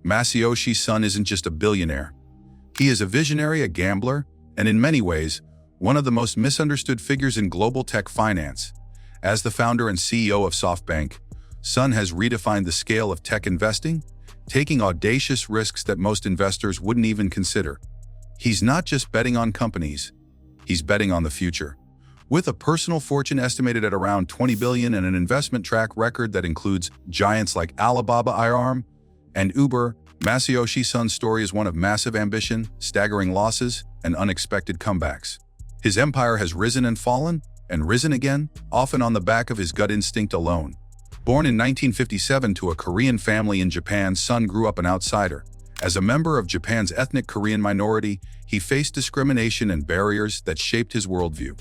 Masayoshi Son isn't just a billionaire. He is a visionary, a gambler, and in many ways, one of the most misunderstood figures in global tech finance. As the founder and CEO of SoftBank, Son has redefined the scale of tech investing, taking audacious risks that most investors wouldn't even consider. He's not just betting on companies, he's betting on the future. With a personal fortune estimated at around $20 billion and an investment track record that includes giants like Alibaba and Uber, Masayoshi Son's story is one of massive ambition, staggering losses, and unexpected comebacks. His empire has risen and fallen, and risen again, often on the back of his gut instinct alone. Born in 1957 to a Korean family in Japan, Son grew up an outsider. As a member of Japan's ethnic Korean minority, he faced discrimination and barriers that shaped his worldview.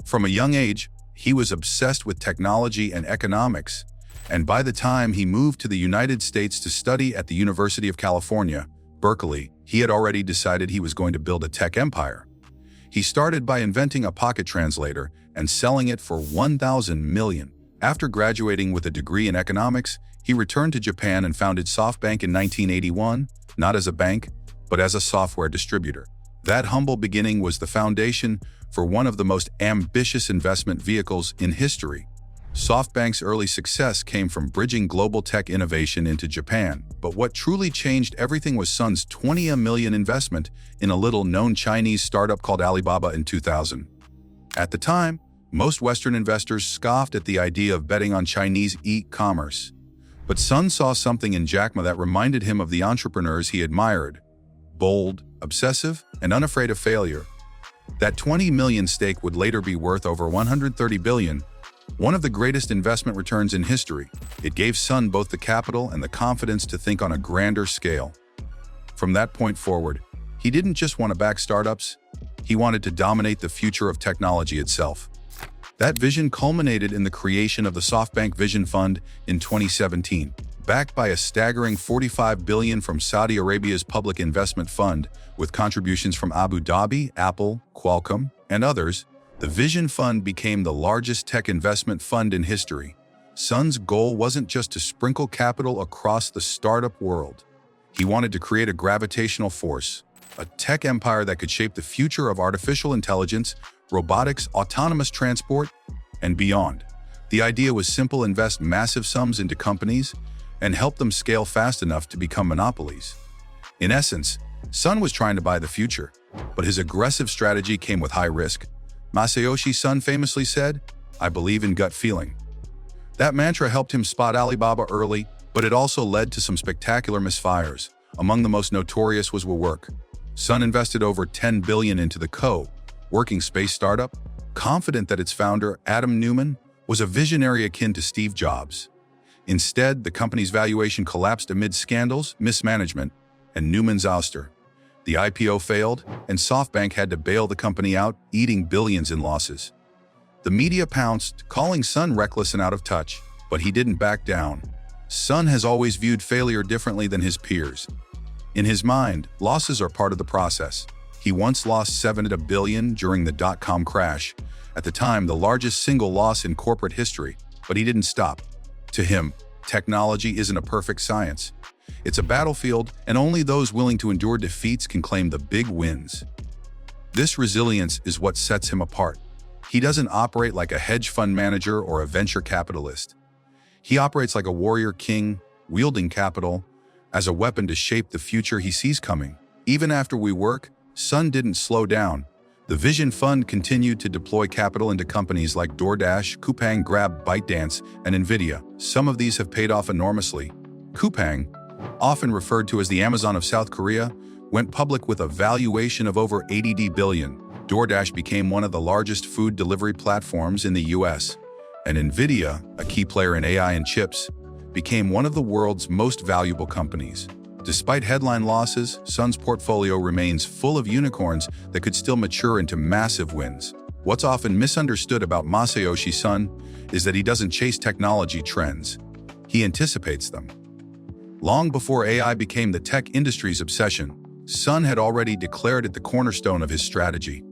From a young age, he was obsessed with technology and economics, and by the time he moved to the United States to study at the University of California, Berkeley, he had already decided he was going to build a tech empire. He started by inventing a pocket translator and selling it for $1,000 million. After graduating with a degree in economics, he returned to Japan and founded SoftBank in 1981, not as a bank, but as a software distributor. That humble beginning was the foundation for one of the most ambitious investment vehicles in history. SoftBank's early success came from bridging global tech innovation into Japan, but what truly changed everything was Son's $20 million investment in a little-known Chinese startup called Alibaba in 2000. At the time, most Western investors scoffed at the idea of betting on Chinese e-commerce. But Son saw something in Jack Ma that reminded him of the entrepreneurs he admired: bold, obsessive, and unafraid of failure. That $20 million stake would later be worth over $130 billion, one of the greatest investment returns in history. It gave Son both the capital and the confidence to think on a grander scale. From that point forward, he didn't just want to back startups, he wanted to dominate the future of technology itself. That vision culminated in the creation of the SoftBank Vision Fund in 2017. Backed by a staggering $45 billion from Saudi Arabia's Public Investment Fund, with contributions from Abu Dhabi, Apple, Qualcomm, and others, the Vision Fund became the largest tech investment fund in history. Son's goal wasn't just to sprinkle capital across the startup world. He wanted to create a gravitational force, a tech empire that could shape the future of artificial intelligence, robotics, autonomous transport, and beyond. The idea was simple: invest massive sums into companies and help them scale fast enough to become monopolies. In essence, Son was trying to buy the future, but his aggressive strategy came with high risk. Masayoshi Son famously said, "I believe in gut feeling." That mantra helped him spot Alibaba early, but it also led to some spectacular misfires. Among the most notorious was WeWork. Son invested over $10 billion into the co-working space startup, confident that its founder, Adam Neumann, was a visionary akin to Steve Jobs. Instead, the company's valuation collapsed amid scandals, mismanagement, and Neumann's ouster. The IPO failed, and SoftBank had to bail the company out, eating billions in losses. The media pounced, calling Son reckless and out of touch, but he didn't back down. Son has always viewed failure differently than his peers. In his mind, losses are part of the process. He once lost $7 billion during the dot-com crash, at the time the largest single loss in corporate history, but he didn't stop. To him, technology isn't a perfect science. It's a battlefield, and only those willing to endure defeats can claim the big wins. This resilience is what sets him apart. He doesn't operate like a hedge fund manager or a venture capitalist. He operates like a warrior king, wielding capital as a weapon to shape the future he sees coming. Even after WeWork, Son didn't slow down. The Vision Fund continued to deploy capital into companies like DoorDash, Coupang, Grab, ByteDance, and Nvidia. Some of these have paid off enormously. Coupang, often referred to as the Amazon of South Korea, went public with a valuation of over $80 billion. DoorDash became one of the largest food delivery platforms in the US, and Nvidia, a key player in AI and chips, became one of the world's most valuable companies. Despite headline losses, Son's portfolio remains full of unicorns that could still mature into massive wins. What's often misunderstood about Masayoshi Son is that he doesn't chase technology trends. He anticipates them. Long before AI became the tech industry's obsession, Son had already declared it the cornerstone of his strategy.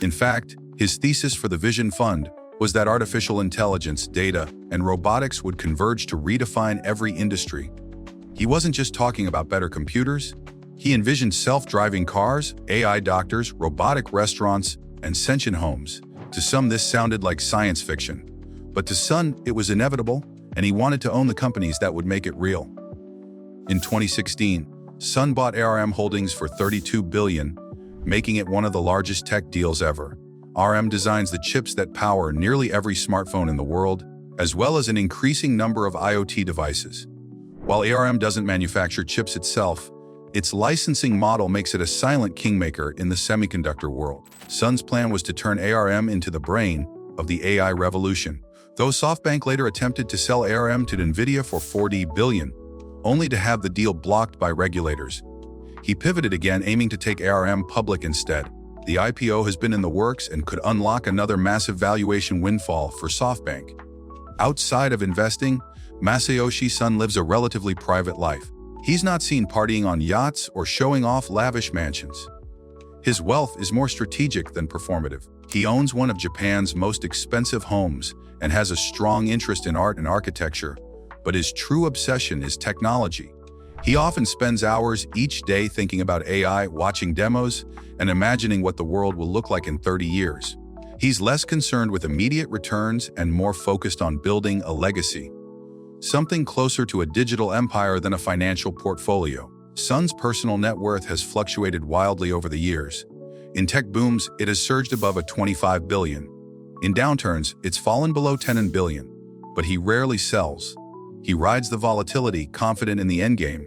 In fact, his thesis for the Vision Fund was that artificial intelligence, data, and robotics would converge to redefine every industry. He wasn't just talking about better computers. He envisioned self-driving cars, AI doctors, robotic restaurants, and sentient homes. To some, this sounded like science fiction. But to Son, it was inevitable, and he wanted to own the companies that would make it real. In 2016, Son bought ARM Holdings for $32 billion, making it one of the largest tech deals ever. ARM designs the chips that power nearly every smartphone in the world, as well as an increasing number of IoT devices. While ARM doesn't manufacture chips itself, its licensing model makes it a silent kingmaker in the semiconductor world. Son's plan was to turn ARM into the brain of the AI revolution, though SoftBank later attempted to sell ARM to NVIDIA for $40 billion, only to have the deal blocked by regulators. He pivoted again, aiming to take ARM public instead. The IPO has been in the works and could unlock another massive valuation windfall for SoftBank. Outside of investing, Masayoshi Son lives a relatively private life. He's not seen partying on yachts or showing off lavish mansions. His wealth is more strategic than performative. He owns one of Japan's most expensive homes and has a strong interest in art and architecture, but his true obsession is technology. He often spends hours each day thinking about AI, watching demos, and imagining what the world will look like in 30 years. He's less concerned with immediate returns and more focused on building a legacy, something closer to a digital empire than a financial portfolio. Son's personal net worth has fluctuated wildly over the years. In tech booms, it has surged above $25 billion. In downturns, it's fallen below $10 billion, but he rarely sells. He rides the volatility, confident in the endgame.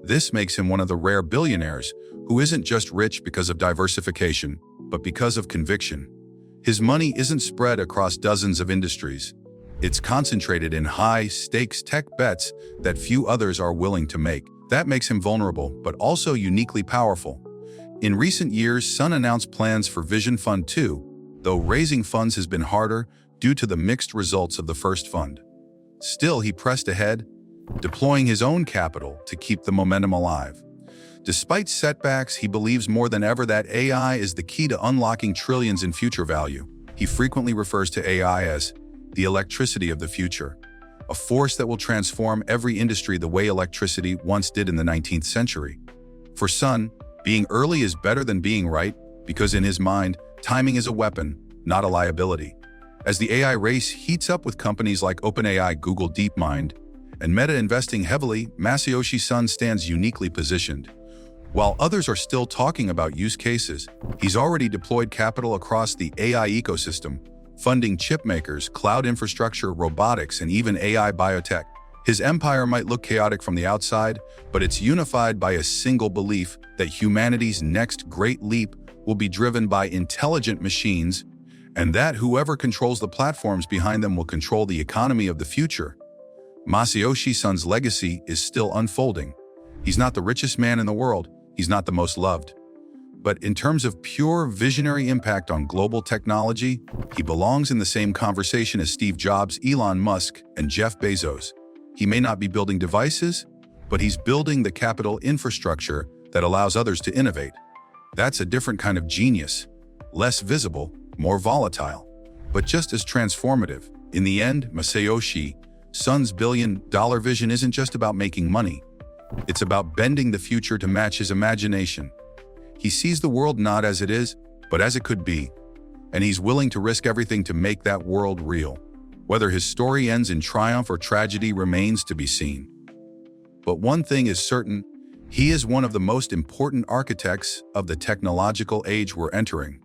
This makes him one of the rare billionaires who isn't just rich because of diversification, but because of conviction. His money isn't spread across dozens of industries. It's concentrated in high-stakes tech bets that few others are willing to make. That makes him vulnerable, but also uniquely powerful. In recent years, Son announced plans for Vision Fund 2, though raising funds has been harder due to the mixed results of the first fund. Still, he pressed ahead, deploying his own capital to keep the momentum alive. Despite setbacks, he believes more than ever that AI is the key to unlocking trillions in future value. He frequently refers to AI as the electricity of the future, a force that will transform every industry the way electricity once did in the 19th century. For Son, being early is better than being right, because in his mind, timing is a weapon, not a liability. As the AI race heats up with companies like OpenAI, Google DeepMind, and Meta investing heavily, Masayoshi Son stands uniquely positioned. While others are still talking about use cases, he's already deployed capital across the AI ecosystem, funding chip makers, cloud infrastructure, robotics, and even AI biotech. His empire might look chaotic from the outside, but it's unified by a single belief that humanity's next great leap will be driven by intelligent machines, and that whoever controls the platforms behind them will control the economy of the future. Masayoshi Son's legacy is still unfolding. He's not the richest man in the world, he's not the most loved. But in terms of pure visionary impact on global technology, he belongs in the same conversation as Steve Jobs, Elon Musk, and Jeff Bezos. He may not be building devices, but he's building the capital infrastructure that allows others to innovate. That's a different kind of genius, less visible, more volatile, but just as transformative. In the end, Masayoshi Son's billion-dollar vision isn't just about making money. It's about bending the future to match his imagination. He sees the world not as it is, but as it could be, and he's willing to risk everything to make that world real. Whether his story ends in triumph or tragedy remains to be seen. But one thing is certain, he is one of the most important architects of the technological age we're entering.